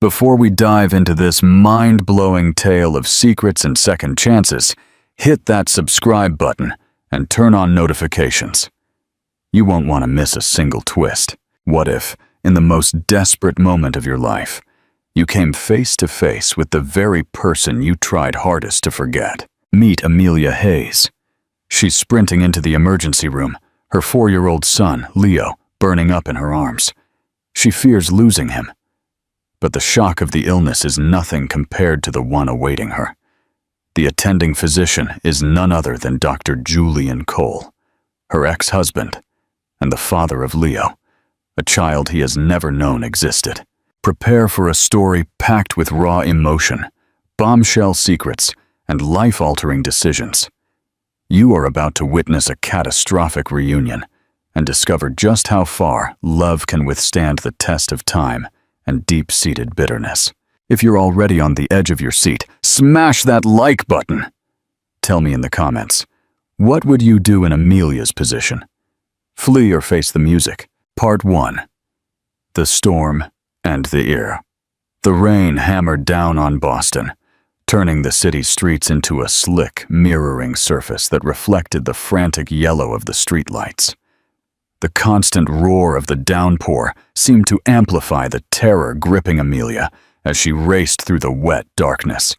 Before we dive into this mind-blowing tale of secrets and second chances, hit that subscribe button and turn on notifications. You won't want to miss a single twist. What if, in the most desperate moment of your life, you came face to face with the very person you tried hardest to forget? Meet Amelia Hayes. She's sprinting into the emergency room, her 4-year-old son, Leo, burning up in her arms. She fears losing him. But the shock of the illness is nothing compared to the one awaiting her. The attending physician is none other than Dr. Julian Cole, her ex-husband, and the father of Leo, a child he has never known existed. Prepare for a story packed with raw emotion, bombshell secrets, and life-altering decisions. You are about to witness a catastrophic reunion and discover just how far love can withstand the test of time and deep-seated bitterness. If you're already on the edge of your seat, smash that like button. Tell me in the comments, what would you do in Amelia's position? Flee or face the music? Part 1. The Storm and the Ear. The rain hammered down on Boston, turning the city's streets into a slick, mirroring surface that reflected the frantic yellow of the streetlights. The constant roar of the downpour seemed to amplify the terror gripping Amelia as she raced through the wet darkness.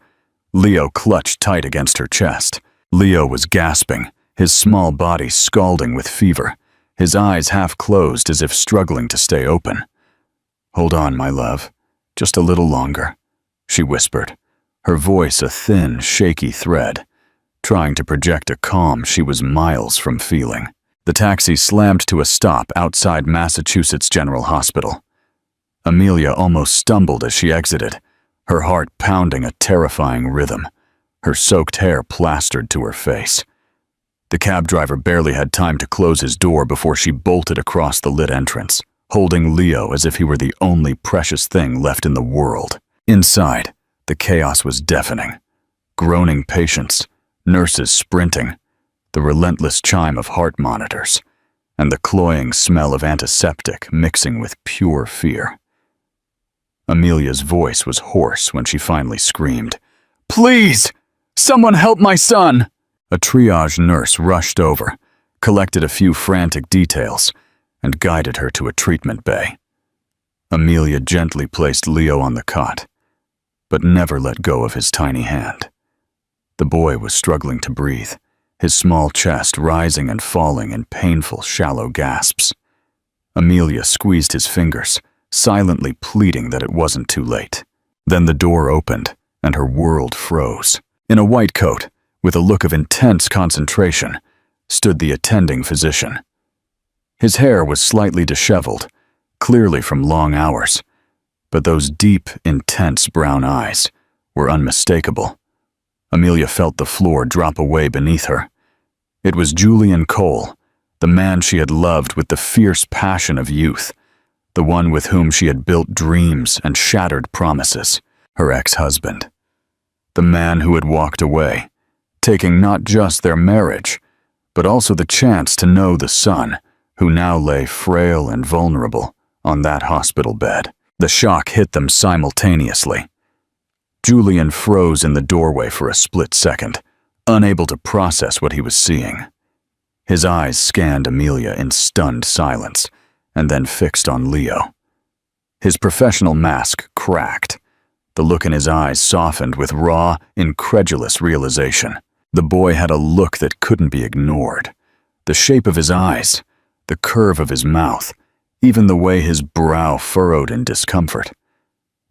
Leo clutched tight against her chest. Leo was gasping, his small body scalding with fever, his eyes half closed as if struggling to stay open. "Hold on, my love. Just a little longer," she whispered, her voice a thin, shaky thread, trying to project a calm she was miles from feeling. The taxi slammed to a stop outside Massachusetts General Hospital. Amelia almost stumbled as she exited, her heart pounding a terrifying rhythm, her soaked hair plastered to her face. The cab driver barely had time to close his door before she bolted across the lit entrance, holding Leo as if he were the only precious thing left in the world. Inside, the chaos was deafening. Groaning patients, nurses sprinting, the relentless chime of heart monitors, and the cloying smell of antiseptic mixing with pure fear. Amelia's voice was hoarse when she finally screamed, "Please! Someone help my son!" A triage nurse rushed over, collected a few frantic details, and guided her to a treatment bay. Amelia gently placed Leo on the cot, but never let go of his tiny hand. The boy was struggling to breathe, his small chest rising and falling in painful, shallow gasps. Amelia squeezed his fingers, silently pleading that it wasn't too late. Then the door opened, and her world froze. In a white coat, with a look of intense concentration, stood the attending physician. His hair was slightly disheveled, clearly from long hours, but those deep, intense brown eyes were unmistakable. Amelia felt the floor drop away beneath her. It was Julian Cole, the man she had loved with the fierce passion of youth, the one with whom she had built dreams and shattered promises, her ex-husband. The man who had walked away, taking not just their marriage, but also the chance to know the son, who now lay frail and vulnerable on that hospital bed. The shock hit them simultaneously. Julian froze in the doorway for a split second, unable to process what he was seeing. His eyes scanned Amelia in stunned silence, and then fixed on Leo. His professional mask cracked. The look in his eyes softened with raw, incredulous realization. The boy had a look that couldn't be ignored. The shape of his eyes, the curve of his mouth, even the way his brow furrowed in discomfort.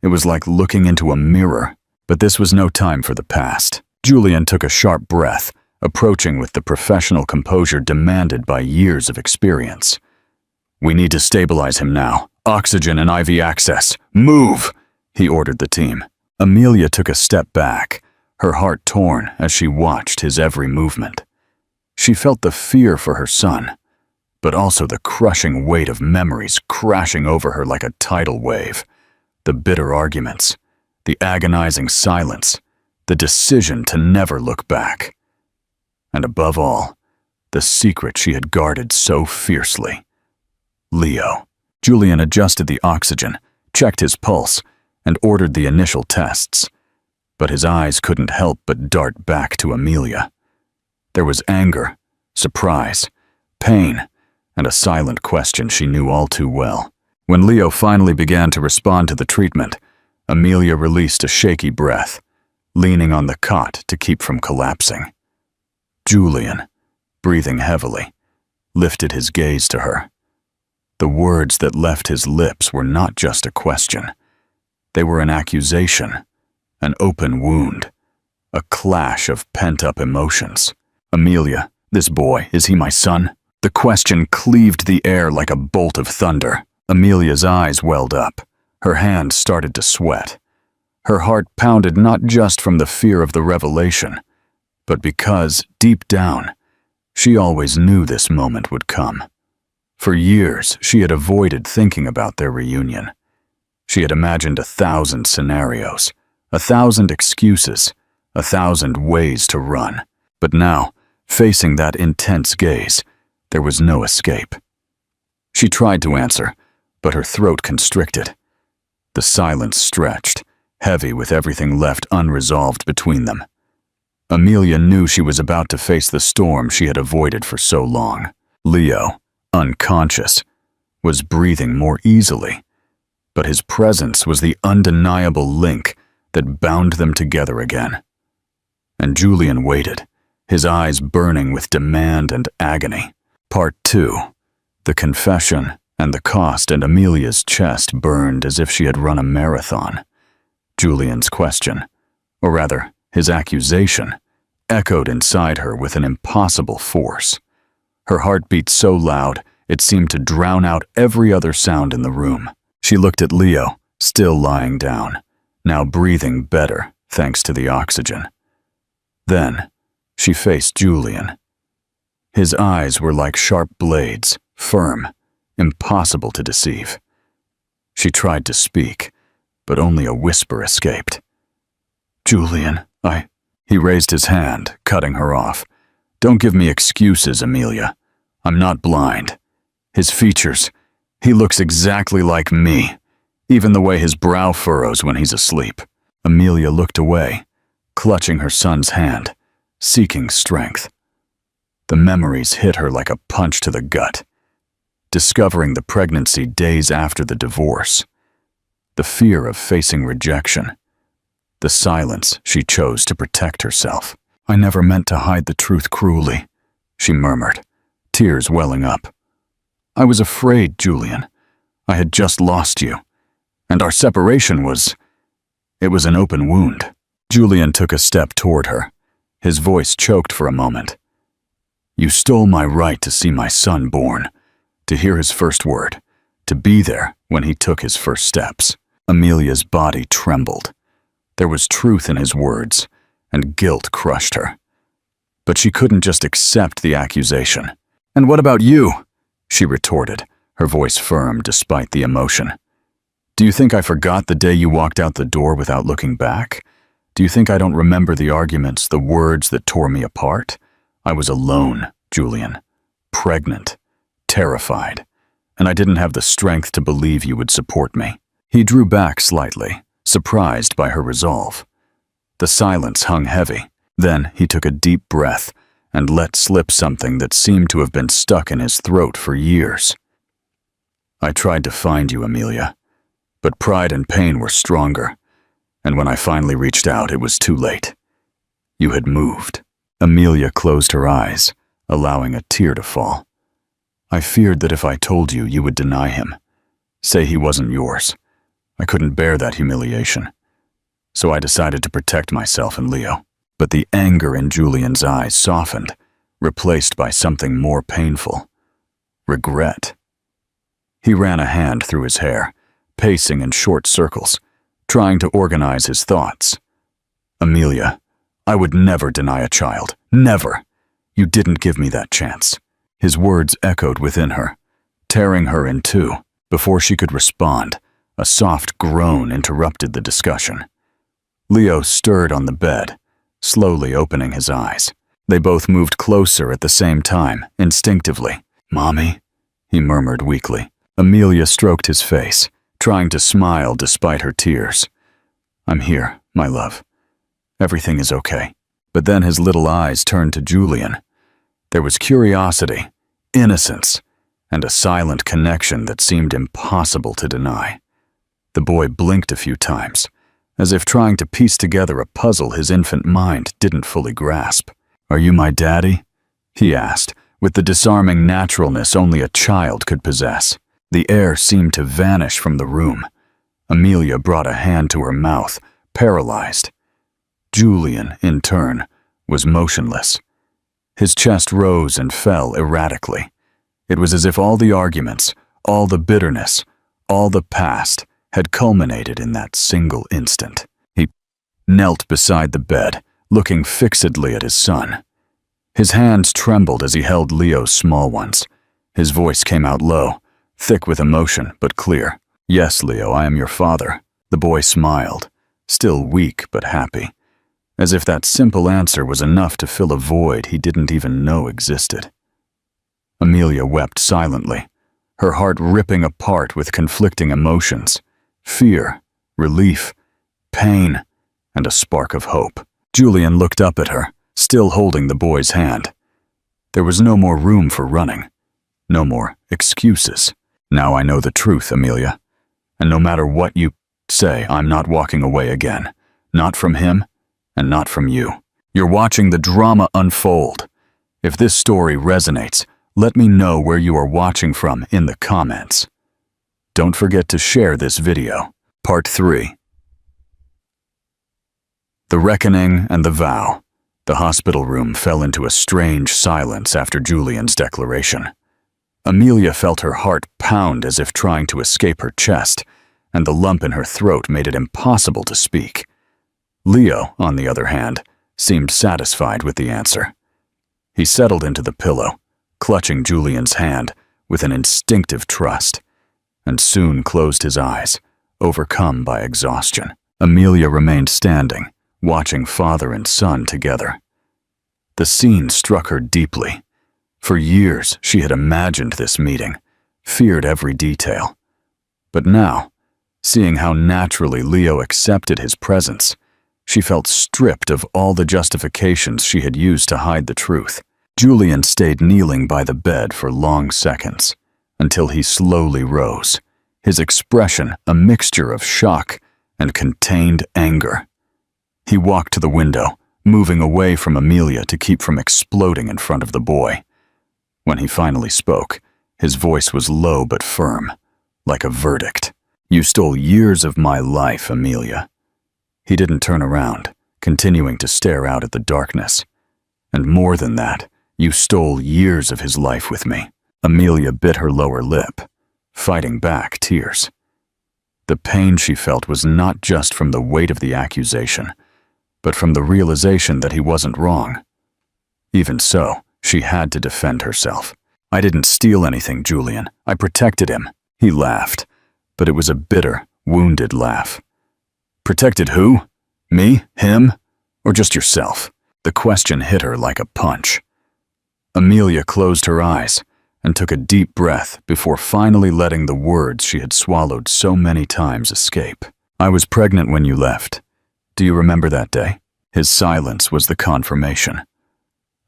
It was like looking into a mirror, but this was no time for the past. Julian took a sharp breath, approaching with the professional composure demanded by years of experience. "We need to stabilize him now. Oxygen and IV access. Move!" he ordered the team. Amelia took a step back, her heart torn as she watched his every movement. She felt the fear for her son, but also the crushing weight of memories crashing over her like a tidal wave. The bitter arguments, the agonizing silence, the decision to never look back. And above all, the secret she had guarded so fiercely. Leo. Julian adjusted the oxygen, checked his pulse, and ordered the initial tests, but his eyes couldn't help but dart back to Amelia. There was anger, surprise, pain, and a silent question she knew all too well. When Leo finally began to respond to the treatment, Amelia released a shaky breath, leaning on the cot to keep from collapsing. Julian, breathing heavily, lifted his gaze to her. The words that left his lips were not just a question. They were an accusation, an open wound, a clash of pent-up emotions. "Amelia, this boy, is he my son?" The question cleaved the air like a bolt of thunder. Amelia's eyes welled up. Her hands started to sweat. Her heart pounded not just from the fear of the revelation, but because, deep down, she always knew this moment would come. For years, she had avoided thinking about their reunion. She had imagined 1,000 scenarios, 1,000 excuses, 1,000 ways to run. But now, facing that intense gaze, there was no escape. She tried to answer, but her throat constricted. The silence stretched, heavy with everything left unresolved between them. Amelia knew she was about to face the storm she had avoided for so long. Leo, unconscious, was breathing more easily, but his presence was the undeniable link that bound them together again. And Julian waited, his eyes burning with demand and agony. Part 2. The confession and the cost, and Amelia's chest burned as if she had run a marathon. Julian's question, or rather, his accusation, echoed inside her with an impossible force. Her heart beat so loud, it seemed to drown out every other sound in the room. She looked at Leo, still lying down, now breathing better thanks to the oxygen. Then, she faced Julian. His eyes were like sharp blades, firm, impossible to deceive. She tried to speak, but only a whisper escaped. "Julian, He raised his hand, cutting her off. "Don't give me excuses, Amelia. I'm not blind. His features, he looks exactly like me, even the way his brow furrows when he's asleep." Amelia looked away, clutching her son's hand, seeking strength. The memories hit her like a punch to the gut. Discovering the pregnancy days after the divorce, the fear of facing rejection, the silence she chose to protect herself. "I never meant to hide the truth cruelly," she murmured, tears welling up. "I was afraid, Julian. I had just lost you, and our separation was an open wound." Julian took a step toward her, his voice choked for a moment. "You stole my right to see my son born, to hear his first word, to be there when he took his first steps." Amelia's body trembled. There was truth in his words, and guilt crushed her. But she couldn't just accept the accusation. "And what about you?" she retorted, her voice firm despite the emotion. "Do you think I forgot the day you walked out the door without looking back? Do you think I don't remember the arguments, the words that tore me apart? I was alone, Julian, pregnant, terrified, and I didn't have the strength to believe you would support me." He drew back slightly, surprised by her resolve. The silence hung heavy. Then he took a deep breath and let slip something that seemed to have been stuck in his throat for years. "I tried to find you, Amelia, but pride and pain were stronger, and when I finally reached out, it was too late. You had moved." Amelia closed her eyes, allowing a tear to fall. "I feared that if I told you, you would deny him, say he wasn't yours. I couldn't bear that humiliation, so I decided to protect myself and Leo." But the anger in Julian's eyes softened, replaced by something more painful: regret. He ran a hand through his hair, pacing in short circles, trying to organize his thoughts. "Amelia, I would never deny a child. Never. You didn't give me that chance." His words echoed within her, tearing her in two. Before she could respond, a soft groan interrupted the discussion. Leo stirred on the bed, slowly opening his eyes. They both moved closer at the same time, instinctively. "Mommy," he murmured weakly. Amelia stroked his face, trying to smile despite her tears. I'm here, my love. Everything is okay. But then his little eyes turned to Julian. There was curiosity, innocence, and a silent connection that seemed impossible to deny. The boy blinked a few times, as if trying to piece together a puzzle his infant mind didn't fully grasp. "Are you my daddy?" he asked, with the disarming naturalness only a child could possess. The air seemed to vanish from the room. Amelia brought a hand to her mouth, paralyzed. Julian, in turn, was motionless. His chest rose and fell erratically. It was as if all the arguments, all the bitterness, all the past had culminated in that single instant. He knelt beside the bed, looking fixedly at his son. His hands trembled as he held Leo's small ones. His voice came out low, thick with emotion, but clear. "Yes, Leo, I am your father." The boy smiled, still weak but happy, as if that simple answer was enough to fill a void he didn't even know existed. Amelia wept silently, her heart ripping apart with conflicting emotions: fear, relief, pain, and a spark of hope. Julian looked up at her, still holding the boy's hand. There was no more room for running, no more excuses. "Now I know the truth, Amelia, and no matter what you say, I'm not walking away again. Not from him, and not from you. You're watching the drama unfold. If this story resonates, let me know where you are watching from in the comments. Don't forget to share this video." Part 3. The Reckoning and the Vow. The hospital room fell into a strange silence after Julian's declaration. Amelia felt her heart pound as if trying to escape her chest, and the lump in her throat made it impossible to speak. Leo, on the other hand, seemed satisfied with the answer. He settled into the pillow, clutching Julian's hand with an instinctive trust, and soon closed his eyes, overcome by exhaustion. Amelia remained standing, watching father and son together. The scene struck her deeply. For years, she had imagined this meeting, feared every detail. But now, seeing how naturally Leo accepted his presence, she felt stripped of all the justifications she had used to hide the truth. Julian stayed kneeling by the bed for long seconds, until he slowly rose, his expression a mixture of shock and contained anger. He walked to the window, moving away from Amelia to keep from exploding in front of the boy. When he finally spoke, his voice was low but firm, like a verdict. "You stole years of my life, Amelia." He didn't turn around, continuing to stare out at the darkness. "And more than that, you stole years of his life with me." Amelia bit her lower lip, fighting back tears. The pain she felt was not just from the weight of the accusation, but from the realization that he wasn't wrong. Even so, she had to defend herself. "I didn't steal anything, Julian. I protected him." He laughed, but it was a bitter, wounded laugh. "Protected who? Me? Him? Or just yourself?" The question hit her like a punch. Amelia closed her eyes and took a deep breath before finally letting the words she had swallowed so many times escape. "I was pregnant when you left. Do you remember that day?" His silence was the confirmation.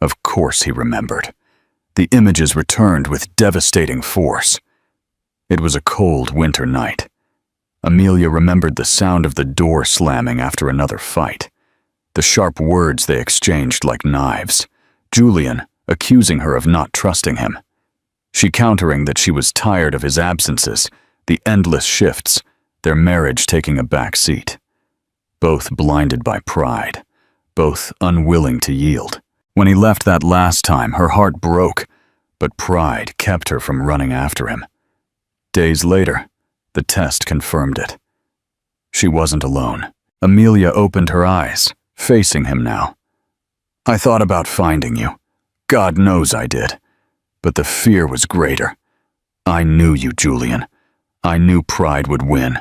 Of course he remembered. The images returned with devastating force. It was a cold winter night. Amelia remembered the sound of the door slamming after another fight, the sharp words they exchanged like knives, Julian accusing her of not trusting him, she countering that she was tired of his absences, the endless shifts, their marriage taking a back seat. Both blinded by pride, both unwilling to yield. When he left that last time, her heart broke, but pride kept her from running after him. Days later, the test confirmed it. She wasn't alone. Amelia opened her eyes, facing him now. "I thought about finding you. God knows I did. But the fear was greater. I knew you, Julian. I knew pride would win.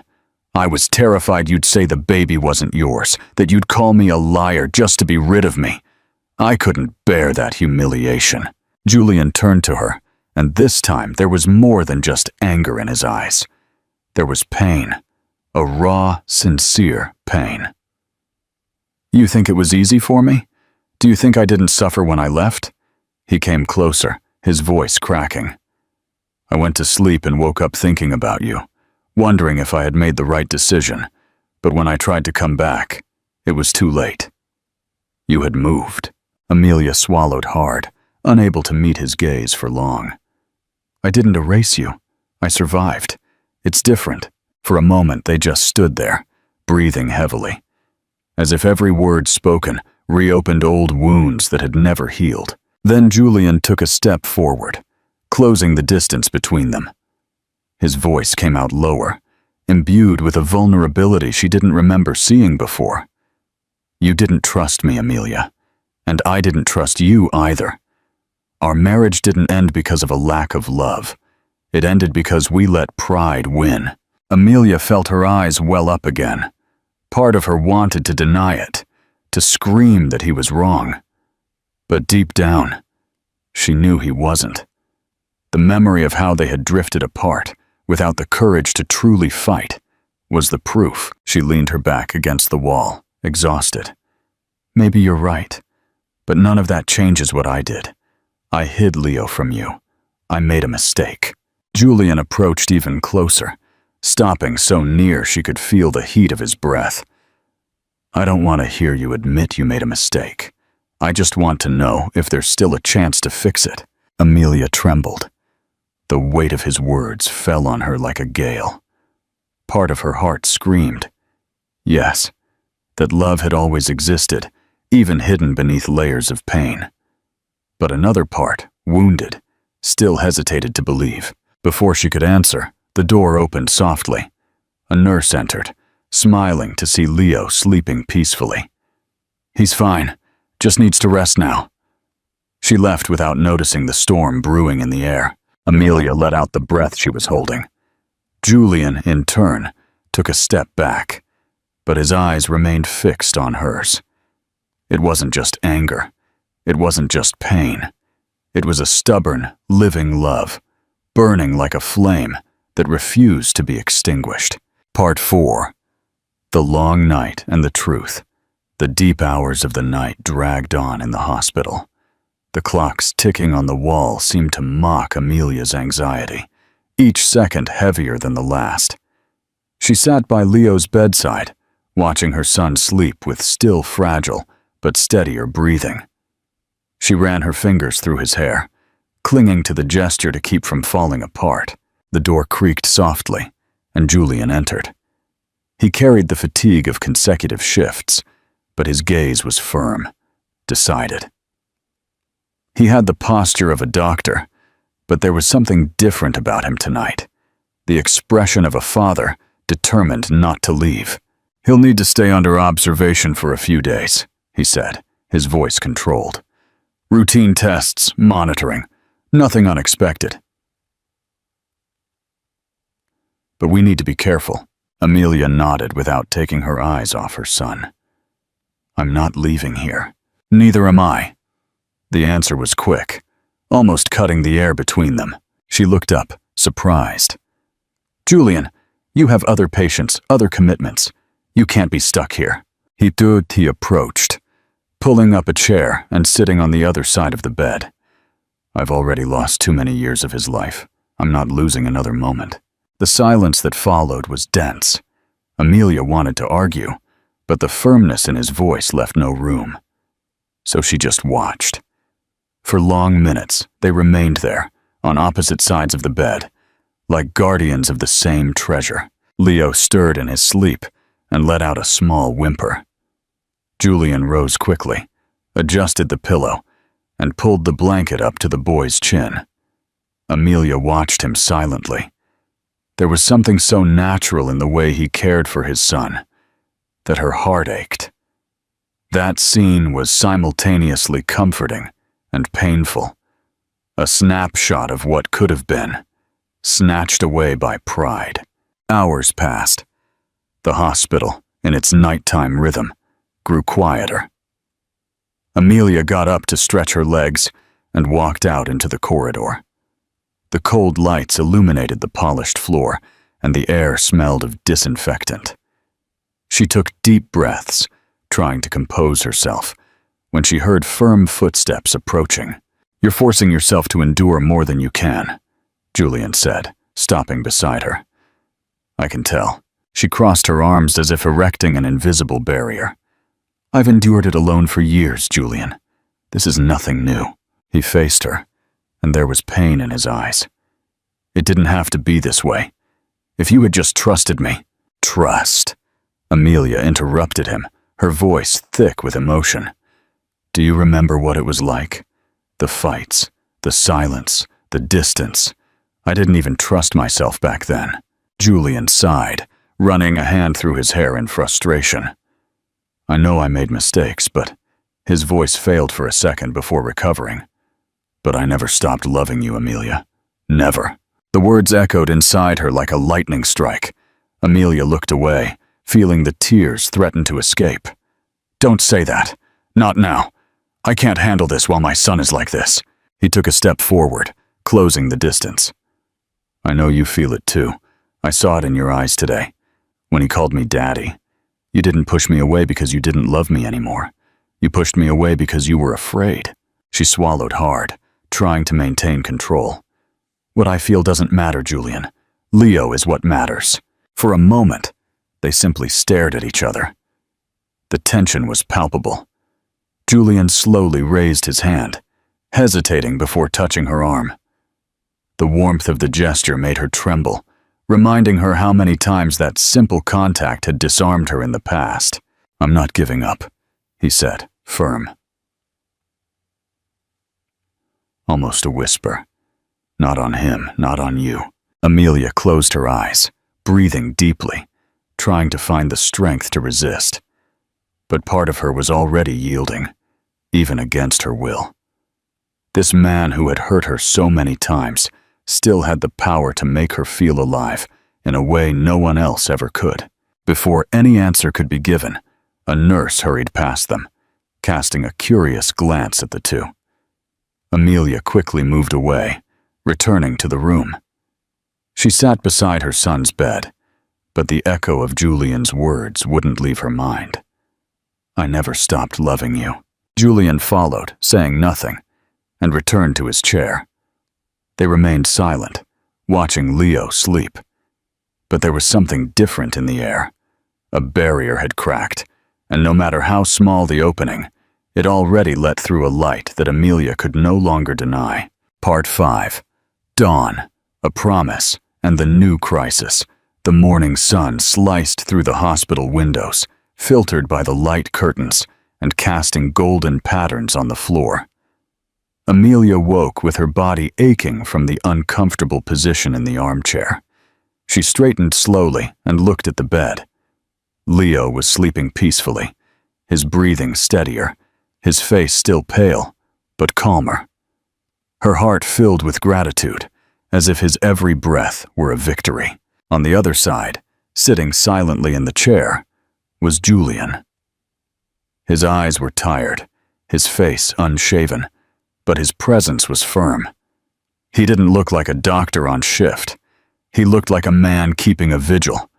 I was terrified you'd say the baby wasn't yours, that you'd call me a liar just to be rid of me. I couldn't bear that humiliation." Julian turned to her, and this time there was more than just anger in his eyes. There was pain, A raw, sincere pain. You think it was easy for me? Do you think I didn't suffer when I left? He came closer, his voice cracking. I went to sleep and woke up thinking about you, wondering if I had made the right decision, but when I tried to come back, it was too late. You had moved. Amelia swallowed hard, unable to meet his gaze for long. I didn't erase you. I survived. It's different. For a moment, they just stood there, breathing heavily, as if every word spoken reopened old wounds that had never healed. Then Julian took a step forward, closing the distance between them. His voice came out lower, imbued with a vulnerability she didn't remember seeing before. You didn't trust me, Amelia, and I didn't trust you either. Our marriage didn't end because of a lack of love. It ended because we let pride win. Amelia felt her eyes well up again. Part of her wanted to deny it, to scream that he was wrong. But deep down, she knew he wasn't. The memory of how they had drifted apart, without the courage to truly fight, was the proof. She leaned her back against the wall, exhausted. Maybe you're right, but none of that changes what I did. I hid Leo from you. I made a mistake. Julian approached even closer, stopping so near she could feel the heat of his breath. I don't want to hear you admit you made a mistake. I just want to know if there's still a chance to fix it. Amelia trembled. The weight of his words fell on her like a gale. Part of her heart screamed. Yes, that love had always existed, even hidden beneath layers of pain. But another part, wounded, still hesitated to believe. Before she could answer, the door opened softly. A nurse entered, smiling to see Leo sleeping peacefully. He's fine, just needs to rest now. She left without noticing the storm brewing in the air. Amelia let out the breath she was holding. Julian, in turn, took a step back, but his eyes remained fixed on hers. It wasn't just anger. It wasn't just pain. It was a stubborn, living love, burning like a flame that refused to be extinguished. Part 4. The long night and the truth. The deep hours of the night dragged on in the hospital. The clocks ticking on the wall seemed to mock Amelia's anxiety, each second heavier than the last. She sat by Leo's bedside, watching her son sleep with still fragile but steadier breathing. She ran her fingers through his hair, clinging to the gesture to keep from falling apart. The door creaked softly, and Julian entered. He carried the fatigue of consecutive shifts, but his gaze was firm, decided. He had the posture of a doctor, but there was something different about him tonight. The expression of a father determined not to leave. He'll need to stay under observation for a few days, he said, his voice controlled. Routine tests, monitoring, nothing unexpected. But we need to be careful. Amelia nodded without taking her eyes off her son. I'm not leaving here. Neither am I. The answer was quick, almost cutting the air between them. She looked up, surprised. Julian, you have other patients, other commitments. You can't be stuck here. He approached, pulling up a chair and sitting on the other side of the bed. I've already lost too many years of his life. I'm not losing another moment. The silence that followed was dense. Amelia wanted to argue, but the firmness in his voice left no room. So she just watched. For long minutes, they remained there, on opposite sides of the bed, like guardians of the same treasure. Leo stirred in his sleep and let out a small whimper. Julian rose quickly, adjusted the pillow, and pulled the blanket up to the boy's chin. Amelia watched him silently. There was something so natural in the way he cared for his son that her heart ached. That scene was simultaneously comforting and painful, a snapshot of what could have been, snatched away by pride. Hours passed. The hospital, in its nighttime rhythm, grew quieter. Amelia got up to stretch her legs and walked out into the corridor. The cold lights illuminated the polished floor and the air smelled of disinfectant. She took deep breaths, trying to compose herself, when she heard firm footsteps approaching. "You're forcing yourself to endure more than you can," Julian said, stopping beside her. "I can tell." She crossed her arms as if erecting an invisible barrier. "I've endured it alone for years, Julian. This is nothing new." He faced her, and there was pain in his eyes. "It didn't have to be this way. If you had just trusted me." "Trust?" Amelia interrupted him, her voice thick with emotion. "Do you remember what it was like? The fights, the silence, the distance. I didn't even trust myself back then." Julian sighed, running a hand through his hair in frustration. "I know I made mistakes, but..." His voice failed for a second before recovering. "But I never stopped loving you, Amelia. Never." The words echoed inside her like a lightning strike. Amelia looked away, feeling the tears threaten to escape. "Don't say that. Not now. I can't handle this while my son is like this." He took a step forward, closing the distance. "I know you feel it too. I saw it in your eyes today. When he called me Daddy, you didn't push me away because you didn't love me anymore. You pushed me away because you were afraid." She swallowed hard, trying to maintain control. "What I feel doesn't matter, Julian. Leo is what matters." For a moment, they simply stared at each other. The tension was palpable. Julian slowly raised his hand, hesitating before touching her arm. The warmth of the gesture made her tremble, reminding her how many times that simple contact had disarmed her in the past. "I'm not giving up," he said, firm. Almost a whisper. "Not on him, not on you." Amelia closed her eyes, breathing deeply, trying to find the strength to resist. But part of her was already yielding, even against her will. This man who had hurt her so many times still had the power to make her feel alive in a way no one else ever could. Before any answer could be given, a nurse hurried past them, casting a curious glance at the two. Amelia quickly moved away, returning to the room. She sat beside her son's bed, but the echo of Julian's words wouldn't leave her mind. "I never stopped loving you." Julian followed, saying nothing, and returned to his chair. They remained silent, watching Leo sleep. But there was something different in the air. A barrier had cracked, and no matter how small the opening, it already let through a light that Amelia could no longer deny. Part 5. Dawn, a promise, and the new crisis. The morning sun sliced through the hospital windows, filtered by the light curtains, and casting golden patterns on the floor. Amelia woke with her body aching from the uncomfortable position in the armchair. She straightened slowly and looked at the bed. Leo was sleeping peacefully, his breathing steadier, his face still pale, but calmer. Her heart filled with gratitude, as if his every breath were a victory. On the other side, sitting silently in the chair, was Julian. His eyes were tired, his face unshaven, but his presence was firm. He didn't look like a doctor on shift. He looked like a man keeping a vigil,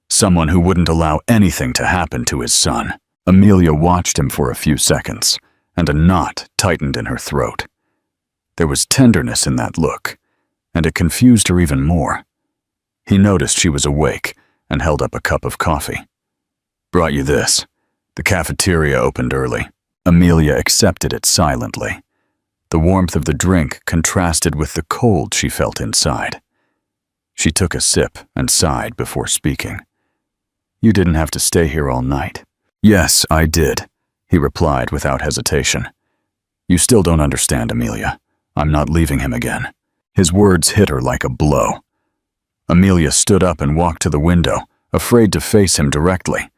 someone who wouldn't allow anything to happen to his son. Amelia watched him for a few seconds, and a knot tightened in her throat. There was tenderness in that look, and it confused her even more. He noticed she was awake and held up a cup of coffee. "Brought you this. The cafeteria opened early." Amelia accepted it silently. The warmth of the drink contrasted with the cold she felt inside. She took a sip and sighed before speaking. "You didn't have to stay here all night." "Yes, I did," he replied without hesitation. "You still don't understand, Amelia. I'm not leaving him again." His words hit her like a blow. Amelia stood up and walked to the window, afraid to face him directly.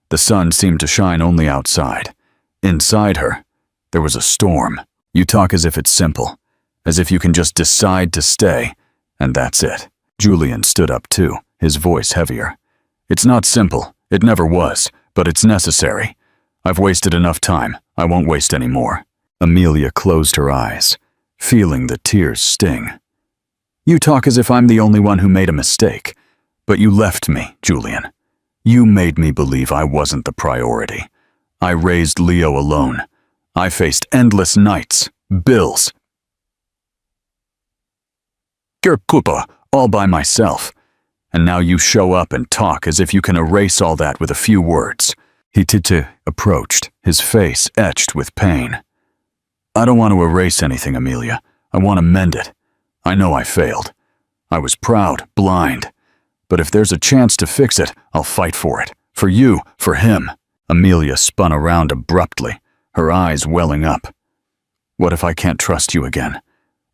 The sun seemed to shine only outside. Inside her, there was a storm. "You talk as if it's simple, as if you can just decide to stay, and that's it." Julian stood up too, his voice heavier. "It's not simple, it never was, but it's necessary. I've wasted enough time, I won't waste any more." Amelia closed her eyes, feeling the tears sting. "You talk as if I'm the only one who made a mistake, But you left me, Julian. You made me believe I wasn't the priority. I raised Leo alone. I faced endless nights, bills, culpa, all by myself. And now you show up and talk as if you can erase all that with a few words. He approached, his face etched with pain. I don't want to erase anything, Amelia. I want to mend it. I know I failed. I was proud, blind. But if there's a chance to fix it, I'll fight for it. For you, for him. Amelia spun around abruptly, her eyes welling up. What if I can't trust you again?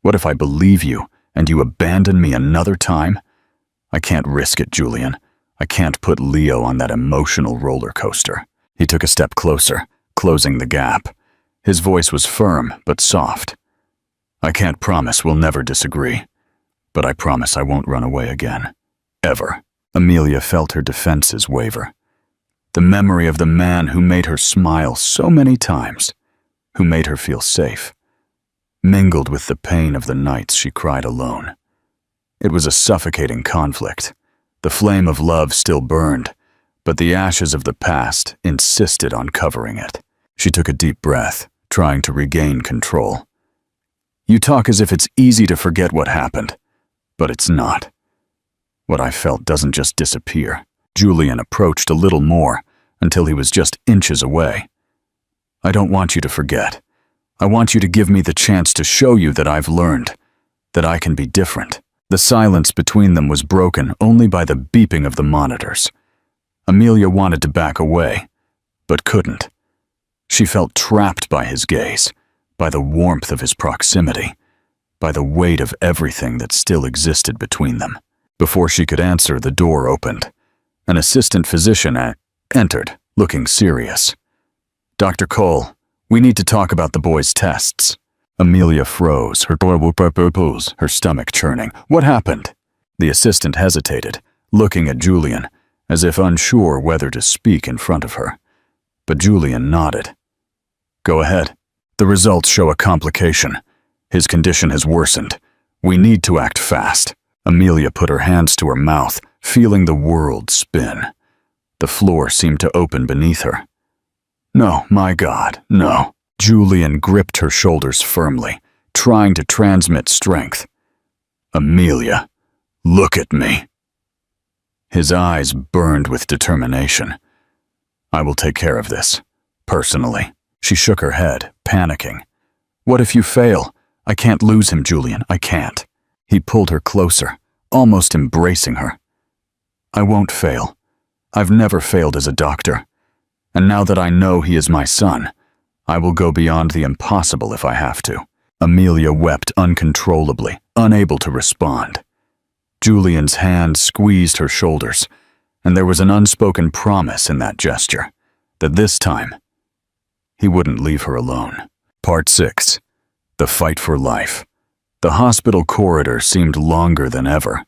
What if I believe you and you abandon me another time? I can't risk it, Julian. I can't put Leo on that emotional roller coaster. He took a step closer, closing the gap. His voice was firm but soft. I can't promise we'll never disagree, but I promise I won't run away again. Ever. Amelia felt her defenses waver. The memory of the man who made her smile so many times, who made her feel safe, mingled with the pain of the nights she cried alone. It was a suffocating conflict. The flame of love still burned, but the ashes of the past insisted on covering it. She took a deep breath, trying to regain control. You talk as if it's easy to forget what happened, but it's not. What I felt doesn't just disappear. Julian approached a little more, until he was just inches away. I don't want you to forget. I want you to give me the chance to show you that I've learned, that I can be different. The silence between them was broken only by the beeping of the monitors. Amelia wanted to back away, but couldn't. She felt trapped by his gaze, by the warmth of his proximity, by the weight of everything that still existed between them. Before she could answer, the door opened. An assistant physician entered, looking serious. Dr. Cole, we need to talk about the boy's tests. Amelia froze, her stomach churning. What happened? The assistant hesitated, looking at Julian, as if unsure whether to speak in front of her. But Julian nodded. Go ahead. The results show a complication. His condition has worsened. We need to act fast. Amelia put her hands to her mouth, feeling the world spin. The floor seemed to open beneath her. No, my God, no. Julian gripped her shoulders firmly, trying to transmit strength. Amelia, look at me. His eyes burned with determination. I will take care of this, personally. She shook her head, panicking. What if you fail? I can't lose him, Julian, I can't. He pulled her closer, almost embracing her. I won't fail. I've never failed as a doctor. And now that I know he is my son, I will go beyond the impossible if I have to. Amelia wept uncontrollably, unable to respond. Julian's hand squeezed her shoulders, and there was an unspoken promise in that gesture, that this time, he wouldn't leave her alone. Part 6. The Fight for Life. The hospital corridor seemed longer than ever.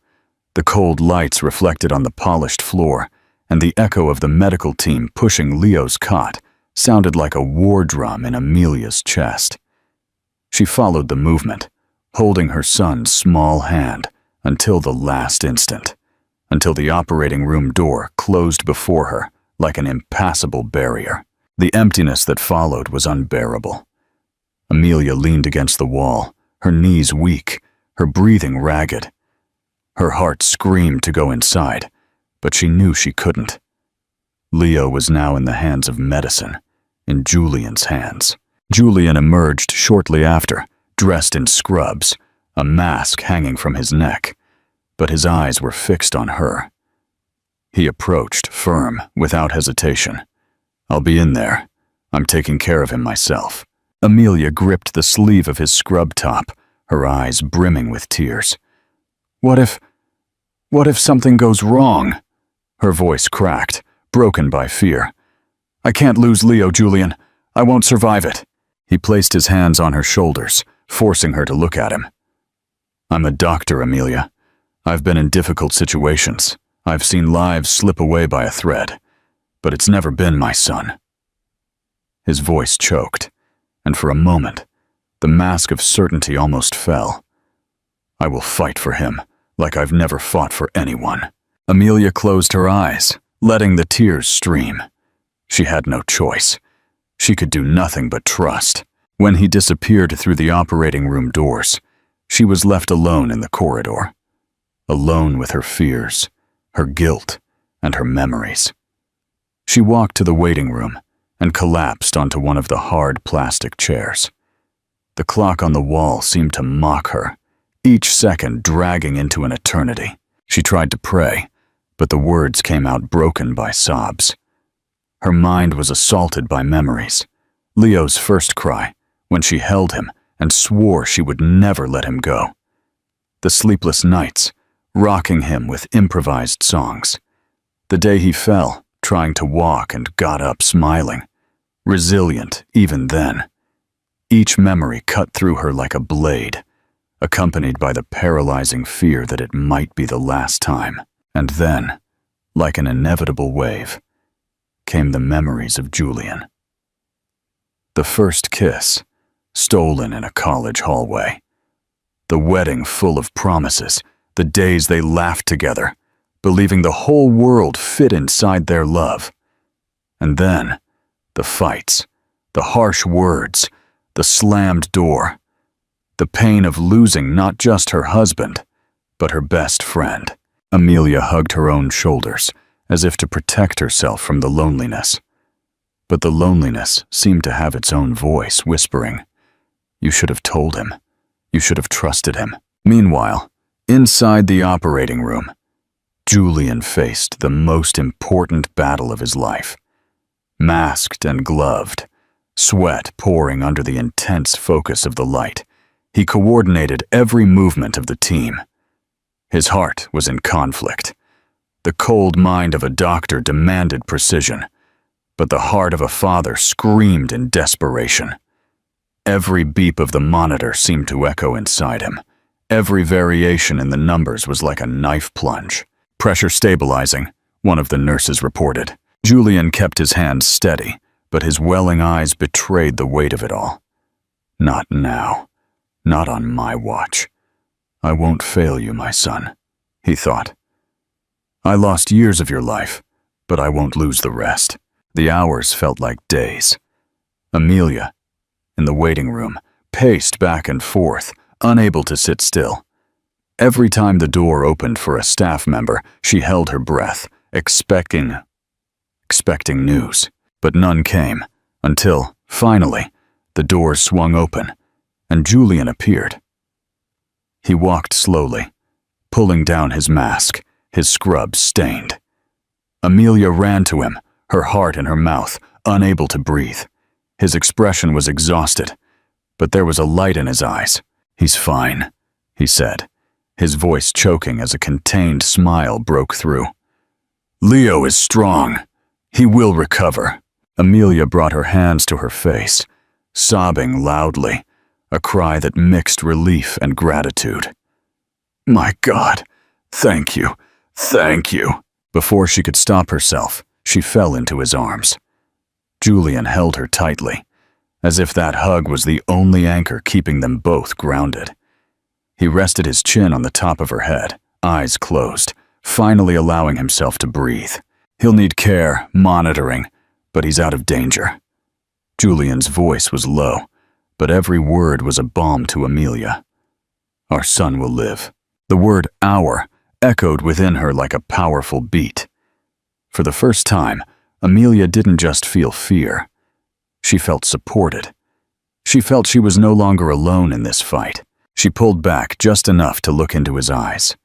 The cold lights reflected on the polished floor, and the echo of the medical team pushing Leo's cot sounded like a war drum in Amelia's chest. She followed the movement, holding her son's small hand until the last instant, until the operating room door closed before her like an impassable barrier. The emptiness that followed was unbearable. Amelia leaned against the wall, her knees weak, her breathing ragged. Her heart screamed to go inside, but she knew she couldn't. Leo was now in the hands of medicine, in Julian's hands. Julian emerged shortly after, dressed in scrubs, a mask hanging from his neck, but his eyes were fixed on her. He approached, firm, without hesitation. I'll be in there. I'm taking care of him myself. Amelia gripped the sleeve of his scrub top, her eyes brimming with tears. What if something goes wrong? Her voice cracked, broken by fear. I can't lose Leo, Julian. I won't survive it. He placed his hands on her shoulders, forcing her to look at him. I'm a doctor, Amelia. I've been in difficult situations. I've seen lives slip away by a thread, but it's never been my son. His voice choked, and for a moment, the mask of certainty almost fell. I will fight for him, like I've never fought for anyone. Amelia closed her eyes, letting the tears stream. She had no choice. She could do nothing but trust. When he disappeared through the operating room doors, she was left alone in the corridor. Alone with her fears, her guilt, and her memories. She walked to the waiting room and collapsed onto one of the hard plastic chairs. The clock on the wall seemed to mock her, each second dragging into an eternity. She tried to pray, but the words came out broken by sobs. Her mind was assaulted by memories. Leo's first cry, when she held him and swore she would never let him go. The sleepless nights, rocking him with improvised songs. The day he fell, trying to walk and got up smiling. Resilient even then. Each memory cut through her like a blade, accompanied by the paralyzing fear that it might be the last time. And then, like an inevitable wave, came the memories of Julian. The first kiss, stolen in a college hallway. The wedding full of promises, the days they laughed together, believing the whole world fit inside their love. And then, the fights, the harsh words, the slammed door, the pain of losing not just her husband, but her best friend. Amelia hugged her own shoulders, as if to protect herself from the loneliness. But the loneliness seemed to have its own voice, whispering, "You should have told him. You should have trusted him." Meanwhile, inside the operating room, Julian faced the most important battle of his life. Masked and gloved, sweat pouring under the intense focus of the light, he coordinated every movement of the team. His heart was in conflict. The cold mind of a doctor demanded precision, but the heart of a father screamed in desperation. Every beep of the monitor seemed to echo inside him. Every variation in the numbers was like a knife plunge. "Pressure stabilizing," one of the nurses reported. Julian kept his hands steady, but his welling eyes betrayed the weight of it all. "Not now. Not on my watch. I won't fail you, my son," he thought. "I lost years of your life, but I won't lose the rest." The hours felt like days. Amelia, in the waiting room, paced back and forth, unable to sit still. Every time the door opened for a staff member, she held her breath, expecting news. But none came, until, finally, the doors swung open, and Julian appeared. He walked slowly, pulling down his mask, his scrub stained. Amelia ran to him, her heart in her mouth, unable to breathe. His expression was exhausted, but there was a light in his eyes. "He's fine," he said, his voice choking as a contained smile broke through. "Leo is strong. He will recover." Amelia brought her hands to her face, sobbing loudly, a cry that mixed relief and gratitude. "My God, thank you, thank you." Before she could stop herself, she fell into his arms. Julian held her tightly, as if that hug was the only anchor keeping them both grounded. He rested his chin on the top of her head, eyes closed, finally allowing himself to breathe. He'll need care, monitoring, but he's out of danger. Julian's voice was low, but every word was a balm to Amelia. "Our son will live." The word "our" echoed within her like a powerful beat. For the first time, Amelia didn't just feel fear. She felt supported. She felt she was no longer alone in this fight. She pulled back just enough to look into his eyes.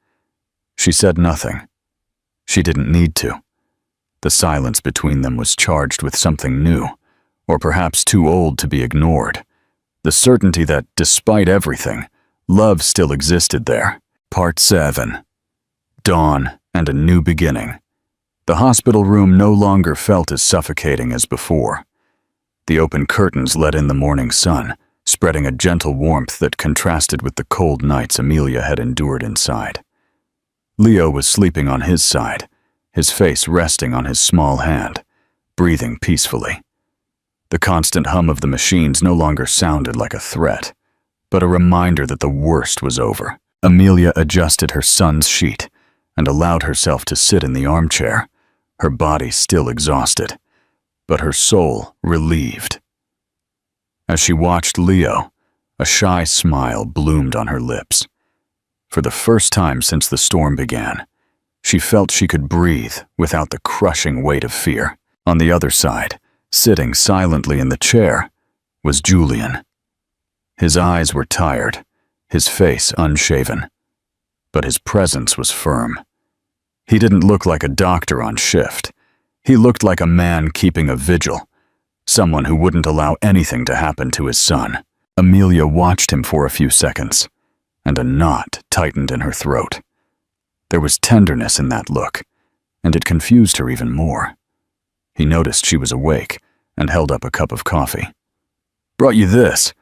She said nothing. She didn't need to. The silence between them was charged with something new, or perhaps too old to be ignored. The certainty that, despite everything, love still existed there. Part 7. Dawn and a new beginning. The hospital room no longer felt as suffocating as before. The open curtains let in the morning sun, spreading a gentle warmth that contrasted with the cold nights Amelia had endured inside. Leo was sleeping on his side, his face resting on his small hand, breathing peacefully. The constant hum of the machines no longer sounded like a threat, but a reminder that the worst was over. Amelia adjusted her son's sheet, and allowed herself to sit in the armchair, her body still exhausted, but her soul relieved. As she watched Leo, a shy smile bloomed on her lips. For the first time since the storm began, she felt she could breathe without the crushing weight of fear. On the other side, sitting silently in the chair, was Julian. His eyes were tired, his face unshaven, but his presence was firm. He didn't look like a doctor on shift. He looked like a man keeping a vigil, someone who wouldn't allow anything to happen to his son. Amelia watched him for a few seconds, and a knot tightened in her throat. There was tenderness in that look, and it confused her even more. He noticed she was awake and held up a cup of coffee. "Brought you this.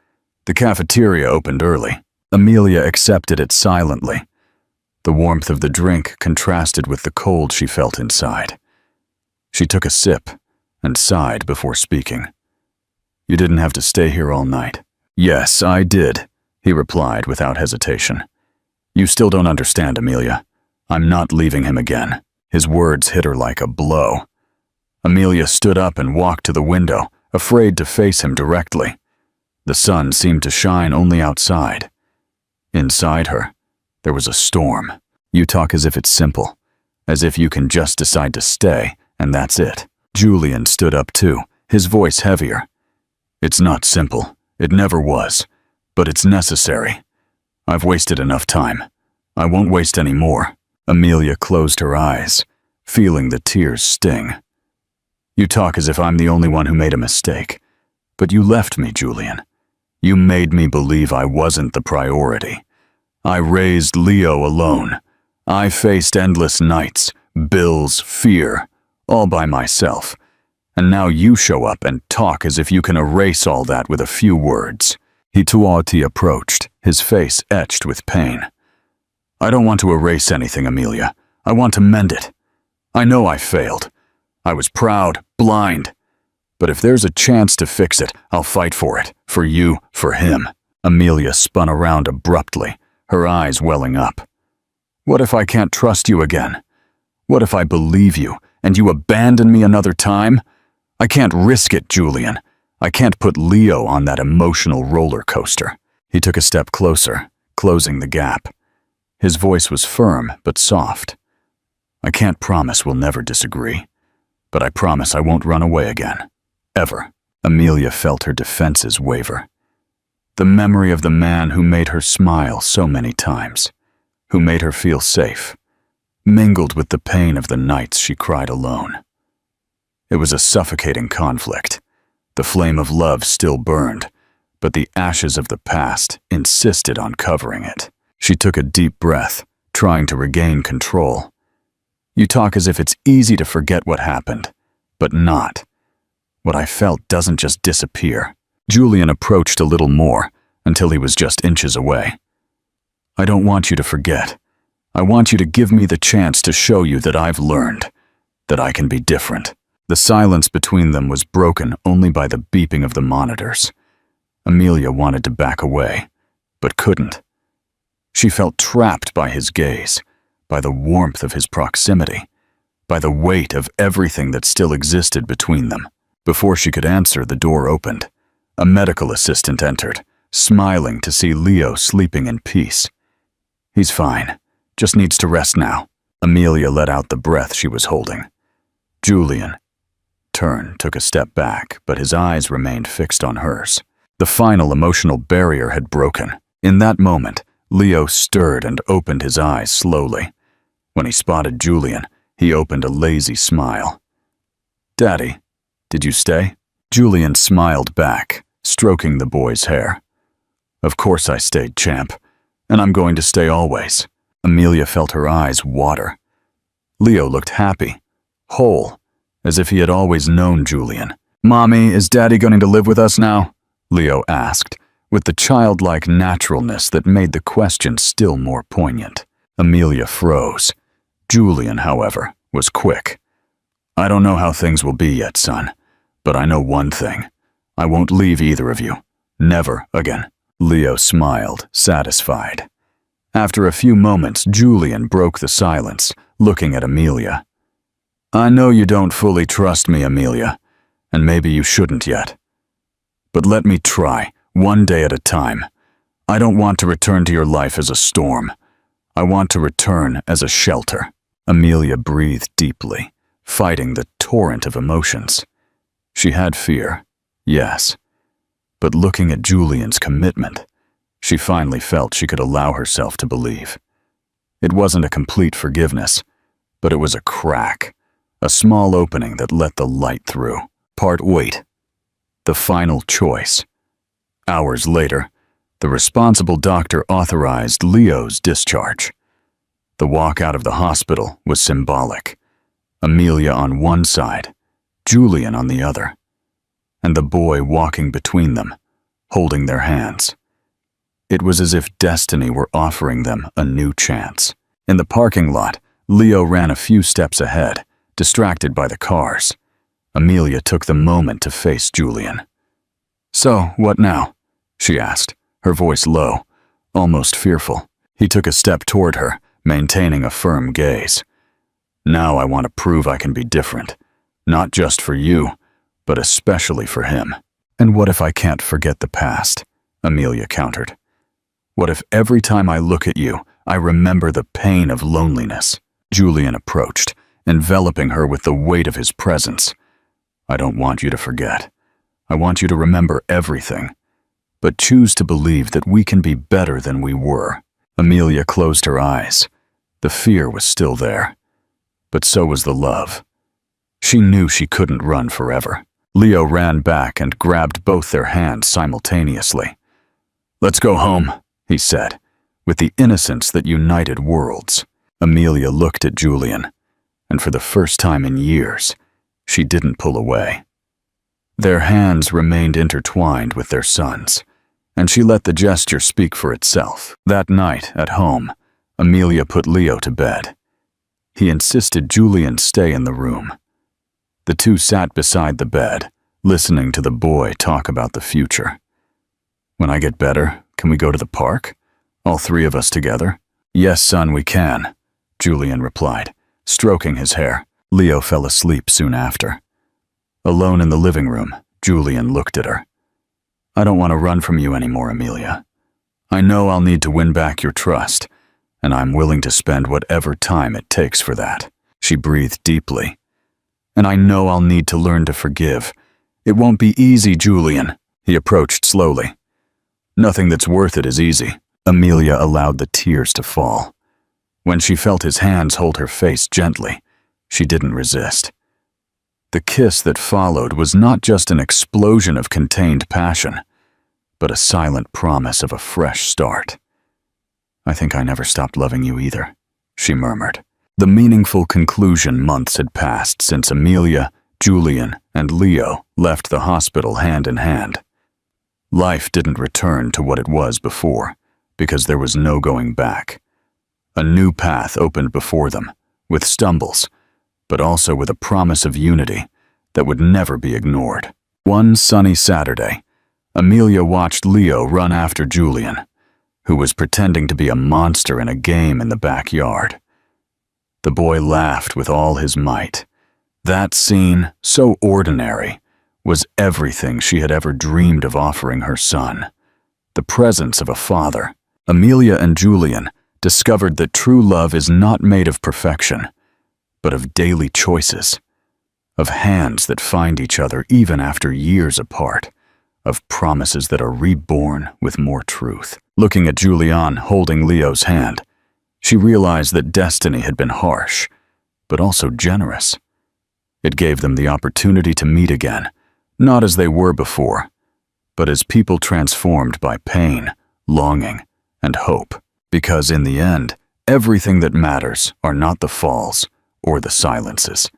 The cafeteria opened early." Amelia accepted it silently. The warmth of the drink contrasted with the cold she felt inside. She took a sip and sighed before speaking. "You didn't have to stay here all night." "Yes, I did," he replied without hesitation. "You still don't understand, Amelia. I'm not leaving him again." His words hit her like a blow. Amelia stood up and walked to the window, afraid to face him directly. The sun seemed to shine only outside. Inside her, there was a storm. "You talk as if it's simple, as if you can just decide to stay, and that's it." Julian stood up too, his voice heavier. "It's not simple. It never was. But it's necessary. I've wasted enough time. I won't waste any more." Amelia closed her eyes, feeling the tears sting. "You talk as if I'm the only one who made a mistake. But you left me, Julian. You made me believe I wasn't the priority. I raised Leo alone. I faced endless nights, bills, fear, all by myself. And now you show up and talk as if you can erase all that with a few words." Hituati approached, his face etched with pain. "I don't want to erase anything, Amelia. I want to mend it. I know I failed. I was proud, blind. But if there's a chance to fix it, I'll fight for it. For you, for him." Amelia spun around abruptly, her eyes welling up. "What if I can't trust you again? What if I believe you, and you abandon me another time? I can't risk it, Julian. I can't put Leo on that emotional roller coaster." He took a step closer, closing the gap. His voice was firm but soft. "I can't promise we'll never disagree, but I promise I won't run away again. Ever." Amelia felt her defenses waver. The memory of the man who made her smile so many times, who made her feel safe, mingled with the pain of the nights she cried alone. It was a suffocating conflict. The flame of love still burned, but the ashes of the past insisted on covering it. She took a deep breath, trying to regain control. "You talk as if it's easy to forget what happened, but not. What I felt doesn't just disappear." Julian approached a little more, until he was just inches away. "I don't want you to forget. I want you to give me the chance to show you that I've learned, that I can be different." The silence between them was broken only by the beeping of the monitors. Amelia wanted to back away, but couldn't. She felt trapped by his gaze, by the warmth of his proximity, by the weight of everything that still existed between them. Before she could answer, the door opened. A medical assistant entered, smiling to see Leo sleeping in peace. "He's fine, just needs to rest now." Amelia let out the breath she was holding. Julian took a step back, but his eyes remained fixed on hers. The final emotional barrier had broken. In that moment, Leo stirred and opened his eyes slowly. When he spotted Julian, he opened a lazy smile. "Daddy, did you stay?" Julian smiled back, stroking the boy's hair. "Of course I stayed, champ, and I'm going to stay always." Amelia felt her eyes water. Leo looked happy, whole, as if he had always known Julian. "Mommy, is Daddy going to live with us now?" Leo asked, with the childlike naturalness that made the question still more poignant. Amelia froze. Julian, however, was quick. "I don't know how things will be yet, son, but I know one thing. I won't leave either of you. Never again." Leo smiled, satisfied. After a few moments, Julian broke the silence, looking at Amelia. "I know you don't fully trust me, Amelia, and maybe you shouldn't yet. But let me try, one day at a time. I don't want to return to your life as a storm. I want to return as a shelter." Amelia breathed deeply, fighting the torrent of emotions. She had fear, yes, but looking at Julian's commitment, she finally felt she could allow herself to believe. It wasn't a complete forgiveness, but it was a crack, a small opening that let the light through. Part 8. The final choice. Hours later, the responsible doctor authorized Leo's discharge. The walk out of the hospital was symbolic. Amelia on one side, Julian on the other, and the boy walking between them, holding their hands. It was as if destiny were offering them a new chance. In the parking lot, Leo ran a few steps ahead, distracted by the cars. Amelia took the moment to face Julian. "So, what now?" she asked, her voice low, almost fearful. He took a step toward her, maintaining a firm gaze. "Now I want to prove I can be different, not just for you, but especially for him." "And what if I can't forget the past?" Amelia countered. "What if every time I look at you, I remember the pain of loneliness?" Julian approached, enveloping her with the weight of his presence. "I don't want you to forget. I want you to remember everything, but choose to believe that we can be better than we were." Amelia closed her eyes. The fear was still there, but so was the love. She knew she couldn't run forever. Leo ran back and grabbed both their hands simultaneously. "Let's go home," he said, with the innocence that united worlds. Amelia looked at Julian, and for the first time in years, she didn't pull away. Their hands remained intertwined with their son's, and she let the gesture speak for itself. That night, at home, Amelia put Leo to bed. He insisted Julian stay in the room. The two sat beside the bed, listening to the boy talk about the future. "When I get better, can we go to the park? All three of us together?" "Yes, son, we can," Julian replied, stroking his hair. Leo fell asleep soon after. Alone in the living room, Julian looked at her. "I don't want to run from you anymore, Amelia. I know I'll need to win back your trust, and I'm willing to spend whatever time it takes for that." She breathed deeply. "And I know I'll need to learn to forgive. It won't be easy, Julian." He approached slowly. "Nothing that's worth it is easy." Amelia allowed the tears to fall. When she felt his hands hold her face gently, she didn't resist. The kiss that followed was not just an explosion of contained passion, but a silent promise of a fresh start. "I think I never stopped loving you either," she murmured. The meaningful conclusion. Months had passed since Amelia, Julian, and Leo left the hospital hand in hand. Life didn't return to what it was before, because there was no going back. A new path opened before them, with stumbles, but also with a promise of unity that would never be ignored. One sunny Saturday, Amelia watched Leo run after Julian, who was pretending to be a monster in a game in the backyard. The boy laughed with all his might. That scene, so ordinary, was everything she had ever dreamed of offering her son. The presence of a father. Amelia and Julian discovered that true love is not made of perfection, but of daily choices, of hands that find each other even after years apart, of promises that are reborn with more truth. Looking at Julian holding Leo's hand, she realized that destiny had been harsh, but also generous. It gave them the opportunity to meet again, not as they were before, but as people transformed by pain, longing, and hope. Because in the end, everything that matters are not the falls or the silences,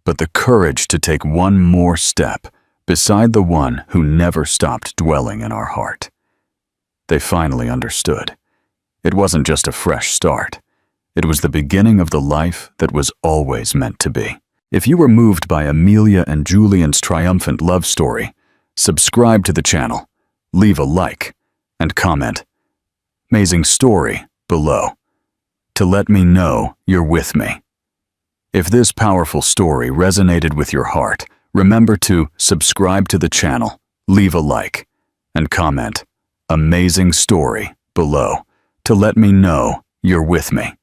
but the courage to take one more step beside the one who never stopped dwelling in our heart. They finally understood. It wasn't just a fresh start. It was the beginning of the life that was always meant to be. If you were moved by Amelia and Julian's triumphant love story, subscribe to the channel, leave a like, and comment "Amazing story" below. to let me know you're with me. If this powerful story resonated with your heart, remember to subscribe to the channel, leave a like, and comment "Amazing story" below to let me know you're with me.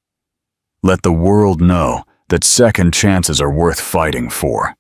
Let the world know that second chances are worth fighting for.